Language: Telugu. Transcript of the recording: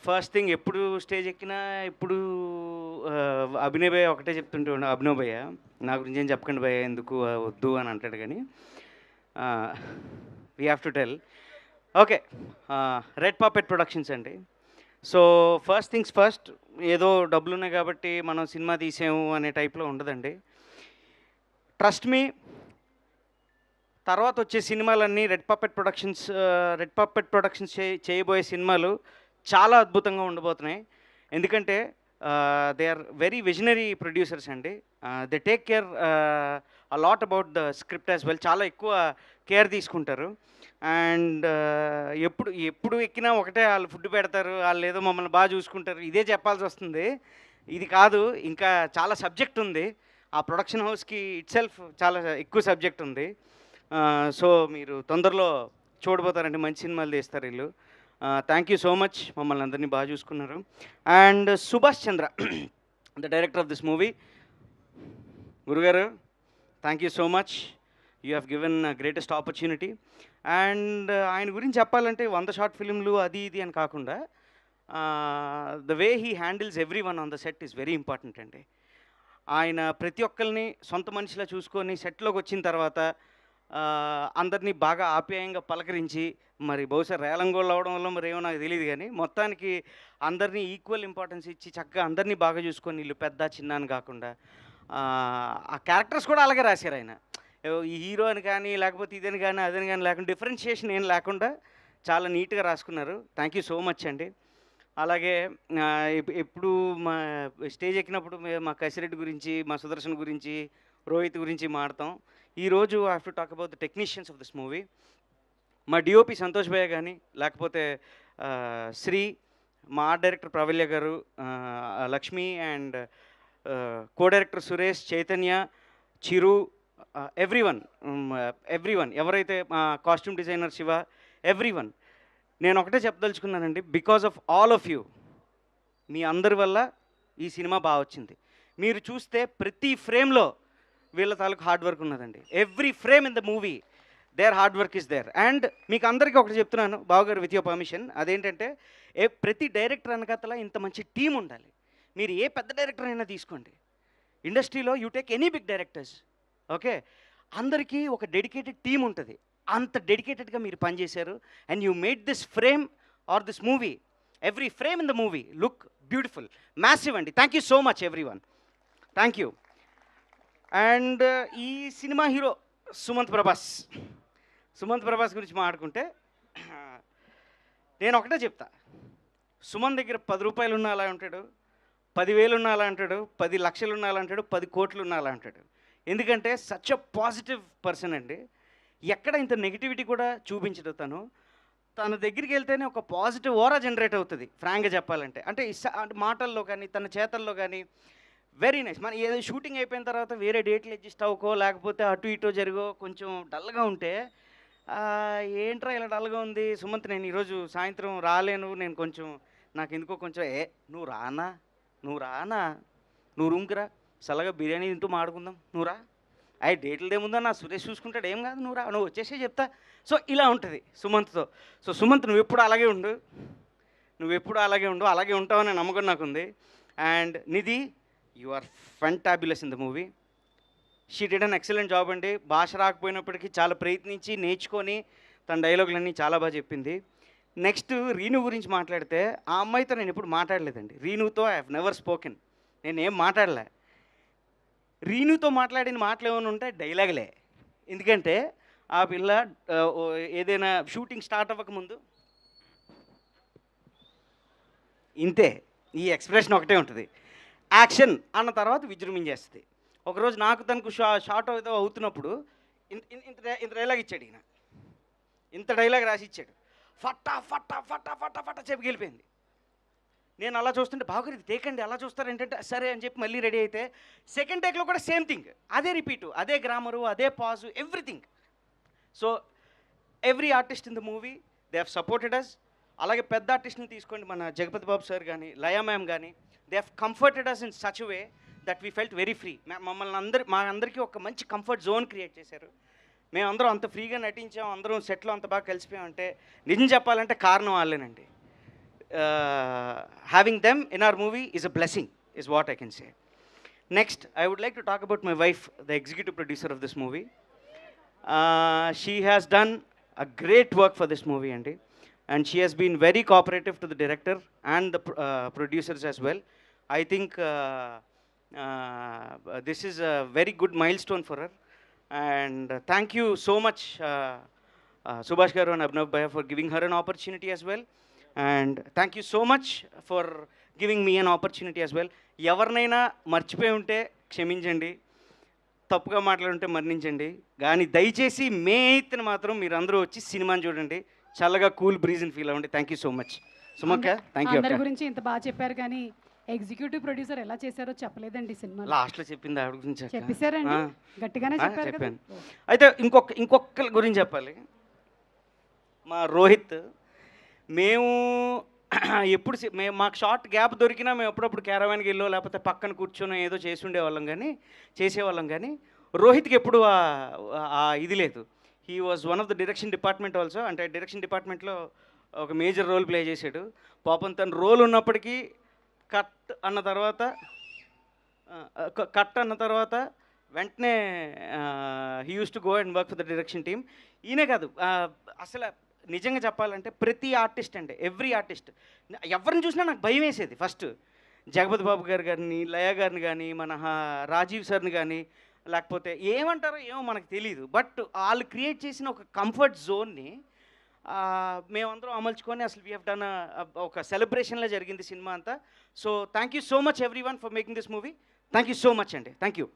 ఫస్ట్ థింగ్ ఎప్పుడు స్టేజ్ ఎక్కినా ఇప్పుడు అభినయ్ భయ్య ఒకటే చెప్తుంటూ అభినవ్ భయ్య నా గురించి ఏం చెప్పకండి భయ్య ఎందుకు వద్దు అని అంటాడు కానీ we have to tell. Okay, red puppet productions అండి. సో ఫస్ట్ థింగ్స్ ఫస్ట్, ఏదో డబ్బులు ఉన్నాయి కాబట్టి మనం సినిమా తీసాము అనే టైప్లో ఉండదండి. ట్రస్ట్ మీ, తర్వాత వచ్చే సినిమాలన్నీ రెడ్ పప్పెట్ ప్రొడక్షన్స్ చేయబోయే సినిమాలు చాలా అద్భుతంగా ఉండబోతున్నాయి. ఎందుకంటే they are very visionary producers అండి. They take care a lot about the script as well. చాలా ఎక్కువ కేర్ తీసుకుంటారు. అండ్ ఎప్పుడు ఎప్పుడు ఎక్కినా ఒకటే, వాళ్ళు ఫుడ్ పెడతారు, వాళ్ళు ఏదో మమ్మల్ని బాగా చూసుకుంటారు, ఇదే చెప్పాల్సి వస్తుంది. ఇది కాదు, ఇంకా చాలా సబ్జెక్ట్ ఉంది. ఆ ప్రొడక్షన్ హౌస్కి ఇట్ సెల్ఫ్ చాలా ఎక్కువ సబ్జెక్ట్ ఉంది. సో మీరు తొందరలో చూడబోతారంటే మంచి సినిమాలు తీస్తారు వీళ్ళు. థ్యాంక్ యూ సో మచ్, మమ్మల్ని అందరినీ బాగా చూసుకున్నారు. And Subhash Chandra, the director of this movie, గురుగారు thank you so much. You have given greatest opportunity. And ఆయన గురించి చెప్పాలంటే 100 షార్ట్ ఫిల్మ్లు అది ఇది అని కాకుండా the way he handles every one on the set is very important అండి. ఆయన ప్రతి ఒక్కరిని సొంత మనిషిలా చూసుకొని సెట్లోకి వచ్చిన తర్వాత అందరినీ బాగా ఆప్యాయంగా పలకరించి, మరి బహుశా రేలంగోళ్ళు అవడం వల్ల మరి ఏమో నాకు తెలియదు కానీ మొత్తానికి అందరినీ ఈక్వల్ ఇంపార్టెన్స్ ఇచ్చి చక్కగా అందరినీ బాగా చూసుకొని, వీళ్ళు పెద్ద చిన్న అని కాకుండా ఆ క్యారెక్టర్స్ కూడా అలాగే రాశారు ఆయన. ఈ హీరో అని కానీ లేకపోతే ఇదని కానీ అదని కానీ లేకుండా డిఫరెన్షియేషన్ ఏం లేకుండా చాలా నీట్గా రాసుకున్నారు. థ్యాంక్ యూ సో మచ్ అండి. అలాగే ఎప్పుడు మా స్టేజ్ ఎక్కినప్పుడు మా కసిరెడ్డి గురించి, మా సుదర్శన్ గురించి, రోహిత్ గురించి మాడతాం. ఈరోజు I have to talk about the technicians of this movie. మా డిఓపి సంతోష్ భయ్య కానీ, లేకపోతే శ్రీ, మా ఆర్ట్ డైరెక్టర్ ప్రవల్య గారు, Lakshmi, and co director Suresh, Chaitanya, Chiru, everyone ఎవరైతే కాస్ట్యూమ్ డిజైనర్ శివ, ఎవ్రీవన్. నేను ఒకటే చెప్పదలుచుకున్నానండి, because of all of you, మీ అందరి వల్ల ఈ సినిమా బాగా వచ్చింది. మీరు చూస్తే ప్రతి ఫ్రేమ్లో వీళ్ళ తాలూకు హార్డ్ వర్క్ ఉన్నదండి. Every frame in the movie there hard work is there. And మీకు అందరికీ ఒకటి చెప్తున్నాను బావగారు, విత్ యువర్ పర్మిషన్, అదేంటంటే ప్రతి డైరెక్టర్ వెనకాతల ఇంత మంచి టీం ఉండాలి. మీరు ఏ పెద్ద డైరెక్టర్ అయినా తీసుకోండి, ఇండస్ట్రీలో you take any big directors, okay, అందరికీ ఒక డెడికేటెడ్ టీం ఉంటుంది. అంత డెడికేటెడ్గా మీరు పనిచేశారు. And you made this frame or this movie, every frame in the movie look beautiful, massive అండి. Thank you so much every one, thank you. And ఈ సినిమా హీరో సుమంత్ ప్రభాస్ గురించి మాట్లాడుకుంటే నేను ఒకటే చెప్తా, సుమంత్ దగ్గర 10 రూపాయలు ఉన్నా అలా ఉంటాడు, 10,000 ఉన్నా అలా అంటాడు, 10 లక్షలు ఉన్నా అలా అంటాడు, 10 కోట్లు ఉన్నా అలా అంటాడు. ఎందుకంటే సచ్ అ పాజిటివ్ పర్సన్ అండి. ఎక్కడ ఇంత నెగిటివిటీ కూడా చూపించడు. తన దగ్గరికి వెళ్తేనే ఒక పాజిటివ్ ఓరా జనరేట్ అవుతుంది, ఫ్రాంక్గా చెప్పాలంటే. అంటే మాటల్లో కానీ తన చేతల్లో కానీ వెరీ నైస్. మన ఏదో షూటింగ్ అయిపోయిన తర్వాత వేరే డేట్లు అడ్జస్ట్ అవ్వకో, లేకపోతే అటు ఇటో జరిగో కొంచెం డల్గా ఉంటే, ఏంట్రా ఇలా డల్గా ఉంది సుమంత్, నేను ఈరోజు సాయంత్రం రాలేను, నేను కొంచెం నాకు ఎందుకో కొంచెం నువ్వు రానా నువ్వు రూమ్కి రా, చల్లగా బిర్యానీ తింటూ మాడుకుందాం, నువ్వు రా, డేట్లు ఏముందో నా సురేష్ చూసుకుంటాడు, ఏం కాదు, నువ్వు వచ్చేసే చెప్తా. సో ఇలా ఉంటుంది సుమంత్తో. సో సుమంత్, నువ్వు ఎప్పుడు అలాగే ఉండు, అలాగే ఉంటావనే నమ్మకం నాకుంది. And Nidhi, you are fantabulous in the movie. She did an excellent job అండి. భాష రాకపోయినప్పటికీ చాలా ప్రయత్నించి నేర్చుకొని తన డైలాగులన్నీ చాలా బాగా చెప్పింది. నెక్స్ట్ రీను గురించి మాట్లాడితే, ఆ అమ్మాయితో నేను ఎప్పుడు మాట్లాడలేదండి. రీనుతో ఐ హ్యావ్ నెవర్ స్పోకెన్, నేను ఏం మాట్లాడలే. రీనుతో మాట్లాడిన మాటలు ఏమైనా ఉంటే డైలాగులే. ఎందుకంటే ఆ పిల్ల ఏదైనా షూటింగ్ స్టార్ట్ అవ్వకముందు ఇంతే, ఈ ఎక్స్ప్రెషన్ ఒకటే ఉంటుంది. యాక్షన్ అన్న తర్వాత విజృంభించేస్తుంది. ఒకరోజు నాకు తనకు షార్ట్ అవుతున్నప్పుడు ఇంత డైలాగ్ ఇచ్చాడు ఈయన, ఇంత డైలాగ్ రాసి ఇచ్చాడు. ఫట్టా ఫట్టా ఫట్టా ఫట్టా ఫట్టా చెప్పి వెళ్ళిపోయింది. నేను అలా చూస్తుంటే, బాగా ఇది టేక్ అండి, అలా చూస్తారేంటంటే సరే అని చెప్పి మళ్ళీ రెడీ అయితే సెకండ్ టేక్లో కూడా సేమ్ థింగ్, అదే రిపీటు, అదే గ్రామరు, అదే pause, everything. So every artist in the movie they have supported us. అలాగే పెద్ద ఆర్టిస్ట్ని తీసుకోండి, మన జగపతి బాబు సార్ కానీ, లయా మ్యామ్ కానీ, they have comforted us in such way that we felt very free. మా అందరికీ ఒక మంచి కంఫర్ట్ జోన్ క్రియేట్ చేశారు. మేమందరం అంత ఫ్రీగా నటించాం, అందరం సెట్లో అంత బాగా కలిసిపోయామంటే నిజం చెప్పాలంటే కారణం వాళ్ళేనండి. Having them in our movie is a blessing, is what I can say. Next, I would like to talk about my wife, the executive producer of this movie. She has done a great work for this movie, and she has been very cooperative to the director and the producers as well. I think this is a very good milestone for her, and thank you so much, Subhash garu and Abhinav Bhaiya, for giving her an opportunity as well, and thank you so much for giving me an opportunity as well. ఎవరినైనా మర్చిపోయి ఉంటే క్షమించండి, తప్పుగా మాట్లాడుంటే మన్నించండి, కానీ దయచేసి మే 8న మాత్రం మీరు అందరూ వచ్చి సినిమాని చూడండి, చల్లగా కూల్ బ్రీజ్ని ఫీల్ అవ్వండి. థ్యాంక్ యూ సో మచ్ సుమక్క. Thank you. అందరి గురించి ఇంత బాగా చెప్పారు కానీ ఎగ్జిక్యూటివ్ ప్రొడ్యూసర్ ఎలా చేశారో చెప్పలేదండి సినిమా. లాస్ట్లో చెప్పింది ఆవిడ గురించి చెప్పేశారండి, గట్టిగానే చెప్పారు కదా. అయితే ఇంకొకరి గురించి చెప్పాలి. మా రోహిత్, మేము ఎప్పుడు మాకు షార్ట్ గ్యాప్ దొరికినా మేము అప్పుడప్పుడు క్యారవాన్కి వెళ్ళో లేకపోతే పక్కన కూర్చొని ఏదో చేసేవాళ్ళం కానీ రోహిత్కి ఎప్పుడు ఇది లేదు. He was one of the direction department also, అంటే డైరెక్షన్ డిపార్ట్మెంట్లో ఒక మేజర్ రోల్ ప్లే చేశాడు. పాపం తన రోల్ ఉన్నప్పటికీ కట్ అన్న తర్వాత వెంటనే he use to go and work for the direction team. ఈయనే కాదు, అసలు నిజంగా చెప్పాలంటే ప్రతి ఆర్టిస్ట్ ఎవ్రీ ఆర్టిస్ట్ ఎవరిని చూసినా నాకు భయం వేసేది. ఫస్ట్ జగపతి బాబు గారిని, లయ గారిని కానీ, మన రాజీవ్ సార్ని కానీ, లేకపోతే ఏమంటారో ఏమో మనకు తెలియదు, బట్ వాళ్ళు క్రియేట్ చేసిన ఒక కంఫర్ట్ జోన్ని మేమందరం అమల్చుకొని అసలు వీ హ్యావ్ డన్ ఒక సెలబ్రేషన్లో జరిగింది సినిమా అంతా. So thank you so much every one for making this movie. Thank you so much అండి. Thank you.